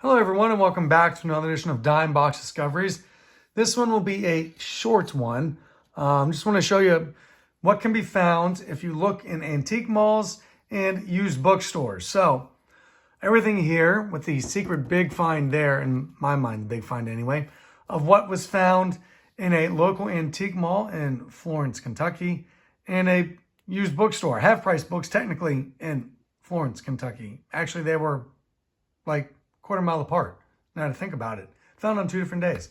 Hello everyone and welcome back to another edition of Dime Box Discoveries. This one will be a short one. Just want to show you what can be found if you look in antique malls and used bookstores. So everything here with the secret big find there, in my mind, big find anyway, of what was found in a local antique mall in Florence, Kentucky, and a used bookstore, half-price books technically in Florence, Kentucky. Actually, they were like quarter-mile apart, now to think about it. Found on 2 different days.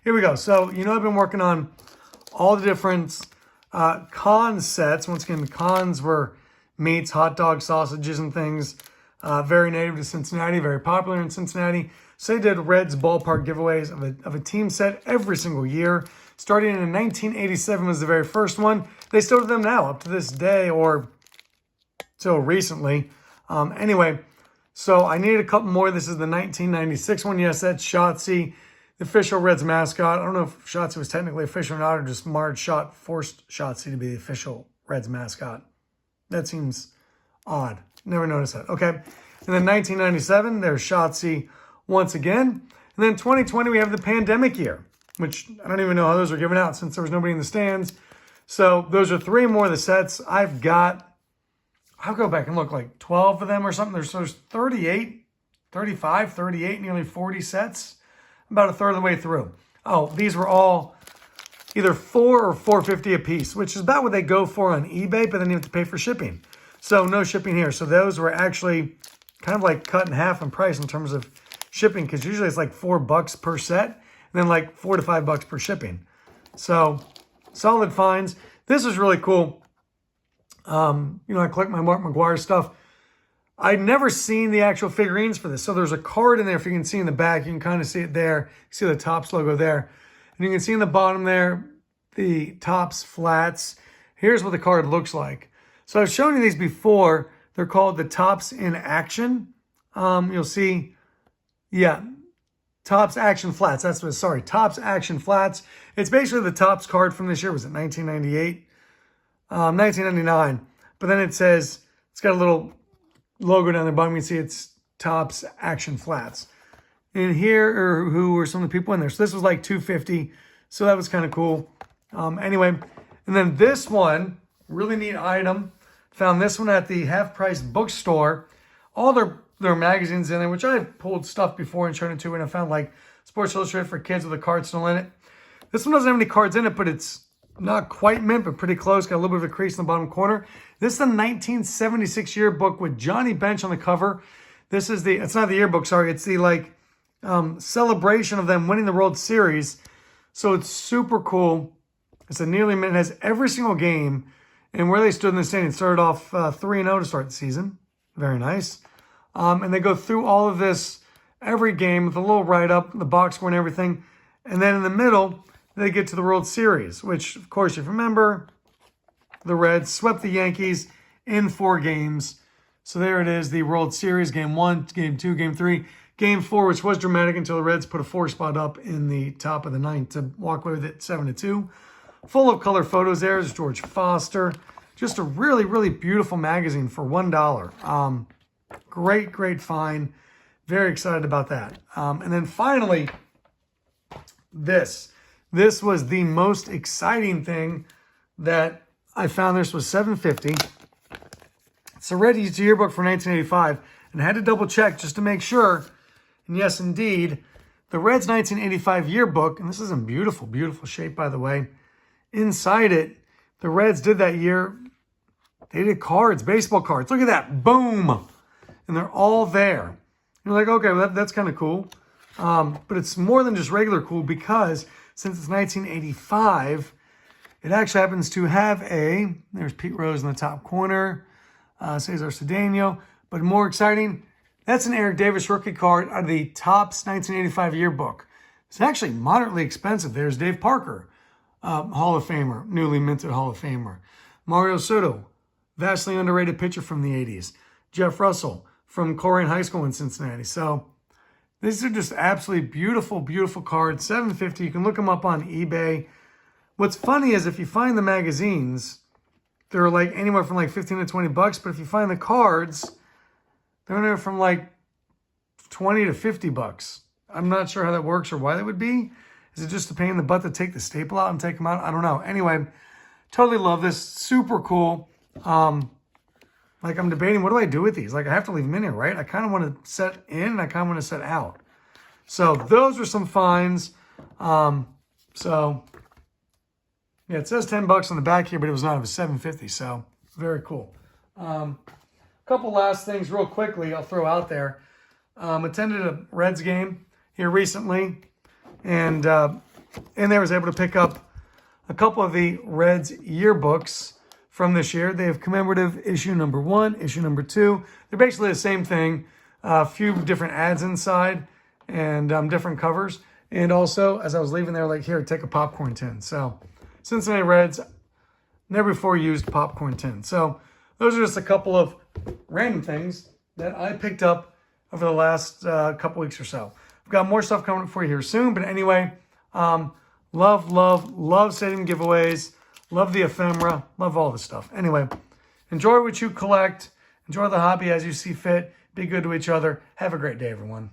Here we go. So, I've been working on all the different Cons sets. Once again, the Cons were meats, hot dogs, sausages, and things. Very native to Cincinnati, very popular in Cincinnati. So they did Reds ballpark giveaways of a team set every single year. Starting in 1987 was the very first one. They still do them now, up to this day, or till recently. Anyway, so I needed a couple more. This is the 1996 one. Yes, that's Shotzi, the official Reds mascot. I don't know if Shotzi was technically official or not, or just Marge Schott forced Shotzi to be the official Reds mascot. That seems odd. Never noticed that. Okay. And then 1997, there's Shotzi once again. And then 2020, we have the pandemic year, which I don't even know how those were given out since there was nobody in the stands. So those are 3 more of the sets I'll go back and look, like 12 of them or something. There's 38, 35, 38, nearly 40 sets, about a third of the way through. Oh, these were all either $4 or $4.50 a piece, which is about what they go for on eBay, but then you have to pay for shipping. So no shipping here. So those were actually kind of like cut in half in price in terms of shipping, because usually it's like $4 per set, and then like $4 to $5 per shipping. So solid finds. This is really cool. I collect my Mark McGwire stuff. I'd never seen the actual figurines for this. So there's a card in there, if you can see in the back. You can kind of see it there. You see the Topps logo there. And you can see in the bottom there, the Topps flats. Here's what the card looks like. So I've shown you these before. They're called the Topps in Action. You'll see, yeah, Topps Action Flats. Topps Action Flats. It's basically the Topps card from this year. Was it 1998? 1999, but then it says, it's got a little logo down the bottom. You can see it's Topps Action Flats. And here are who were some of the people in there. So this was like $2.50, so that was kind of cool. Anyway, and then this one, really neat item. Found this one at the half-price bookstore. All their magazines in there, which I've pulled stuff before and shown it to, and I found like Sports Illustrated for kids with a card still in it. This one doesn't have any cards in it, but it's not quite mint, but pretty close. Got a little bit of a crease in the bottom corner. This is the 1976 yearbook with Johnny Bench on the cover. This is it's not the yearbook, sorry. It's the celebration of them winning the World Series. So it's super cool. It's a nearly mint. It has every single game and where they stood in the standings. Started off 3-0 to start the season. Very nice. And they go through all of this every game with a little write-up, the box score and everything. And then in the middle, they get to the World Series, which, of course, if you remember, the Reds swept the Yankees in 4 games. So there it is, the World Series, Game 1, Game 2, Game 3. Game 4, which was dramatic until the Reds put a 4 spot up in the top of the 9th to walk away with it 7-2. Full of color photos there is George Foster. Just a really, really beautiful magazine for $1. Great, great find. Very excited about that. And then finally, this. This was the most exciting thing that I found. This was $7.50. It's a Red Used yearbook for 1985, and I had to double check just to make sure. And yes, indeed, the Reds 1985 yearbook, and this is in beautiful, beautiful shape, by the way. Inside it, the Reds did that year, they did cards, baseball cards. Look at that, boom! And they're all there. You're like, okay, well, that's kind of cool. But it's more than just regular cool, because since it's 1985, it actually happens to have there's Pete Rose in the top corner, Cesar Cedeno. But more exciting, that's an Eric Davis rookie card out of the Topps 1985 yearbook. It's actually moderately expensive. There's Dave Parker, Hall of Famer, newly minted Hall of Famer. Mario Soto, vastly underrated pitcher from the 80s. Jeff Russell from Coleraine High School in Cincinnati. So these are just absolutely beautiful, beautiful cards. $7.50. You can look them up on eBay. What's funny is if you find the magazines, they're like anywhere from like $15 to $20. But if you find the cards, they're anywhere from like 20 to 50 bucks. I'm not sure how that works or why that would be. Is it just a pain in the butt to take the staple out and take them out? I don't know. Anyway, totally love this. Super cool. Like I'm debating, what do I do with these? Like I have to leave them in here, right? I kind of want to set in and I kind of want to set out. So those are some finds. So yeah, it says 10 bucks on the back here, but it was not. It was $7.50. So very cool. Couple last things real quickly I'll throw out there. Attended a Reds game here recently, and in there was able to pick up a couple of the Reds yearbooks from this year. They have commemorative issue number 1, issue number 2. They're basically the same thing. A few different ads inside and different covers. And also, as I was leaving there, like, here, take a popcorn tin. So, Cincinnati Reds, never before used popcorn tin. So, those are just a couple of random things that I picked up over the last couple weeks or so. I've got more stuff coming for you here soon. But anyway, love setting giveaways. Love the ephemera. Love all this stuff. Anyway, enjoy what you collect. Enjoy the hobby as you see fit. Be good to each other. Have a great day, everyone.